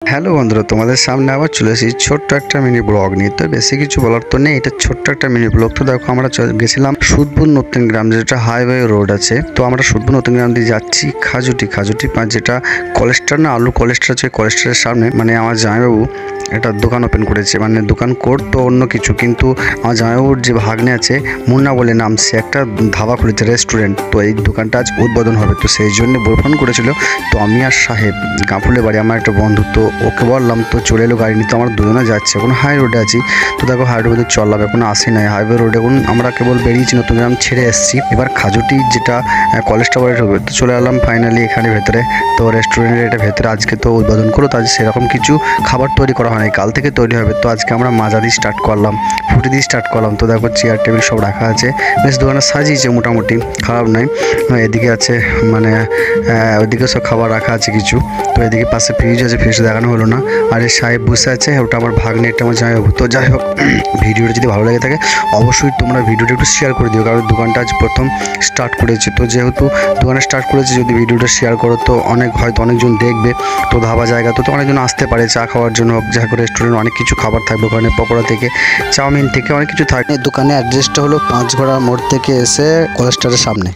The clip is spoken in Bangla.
হ্যালো বন্ধুরা, তোমাদের সামনে আবার চলে এসেছি ছোট্ট একটা মিনি ব্লগ নিয়ে। তো বেশি কিছু বলার তো নেই, এটা ছোট্ট একটা মিনি ব্লগ। তো দেখো, আমরা গেছিলাম সুদপুর নতুন গ্রাম, যেটা হাইওয়ে রোড আছে। তো আমরা সুদপুর নতুন গ্রাম দিয়ে যাচ্ছি খাজুটি যেটা কলেস্টার না, আলু কলেস্টার আছে। কলেস্টারের সামনে মানে আমার জামাইবাবু একটা দোকান ওপেন করেছে, মানে দোকান করতো অন্য কিছু, কিন্তু আমার জামাইবাবুর যে ভাগ্নে আছে মুন্না বলে নাম, সে একটা ধাবা খুলেছে, রেস্টুরেন্ট। তো এই দোকানটা আজ উদ্বোধন হবে, তো সেই জন্য ফোন করেছিল। তো আমি আর সাহেব গাঁফুলে বাড়ি, আমার একটা বন্ধু, তো ওকে বললাম, তো চলে এলো গাড়ি নিয়ে। তো আমরা দুজনে যাচ্ছি, এখন হাই রোডে আছি। তো দেখো, হাই রোডে চললাম, এখন আসি নাই হাইওয়ে রোডে, এখন আমরা কেবল বেরিয়েছি, নতুন গ্রাম ছেড়ে এসেছি। এবার খাজুটি যেটা কলেজটা বাড়ি ঢুকবে, তো চলে এলাম ফাইনালি এখানে ভেতরে। তো রেস্টুরেন্টের এটা ভেতরে আজকে তো উদ্বোধন করো, তো আজ সেরকম কিছু খাবার তৈরি করা হয় নাই, কাল থেকে তৈরি হবে। তো আজকে আমরা মাজা দিয়ে স্টার্ট করলাম, ফুটি দিয়ে স্টার্ট করলাম। তো দেখো, চেয়ার টেবিল সব রাখা আছে, বেশ দোকানে সাজিয়েছে, মোটামুটি খারাপ নয়। এদিকে আছে মানে ওইদিকে সব খাবার রাখা আছে কিছু। তো এদিকে পাশে ফ্রিজ আছে, ফ্রিজ দেখানো হলো না। আর এই সাহেব বসে আছে, ওটা আমার ভাগ্নে, এটা আমার জামাইবাবু। তো যাই হোক, ভিডিওটা যদি ভালো লেগে থাকে অবশ্যই তোমরা ভিডিওটা একটু শেয়ার করে দিও, কারণ দোকানটা আজ প্রথম স্টার্ট করেছে। তো যেহেতু দোকানে স্টার্ট করেছে, যদি ভিডিওটা শেয়ার করো তো হয়তো অনেকজন দেখবে। তো ধাবা জায়গা তো অনেকজন আসতে পারে চা খাওয়ার জন্য, যা করে রেস্টুরেন্ট অনেক কিছু খাবার থাকবে ওখানে, পকোড়া থেকে চাউমিন থেকে অনেক কিছু থাকে। দোকানের অ্যাড্রেসটা হলো 5 ঘোড়া মোড় থেকে এসে কলেস্টারের সামনে।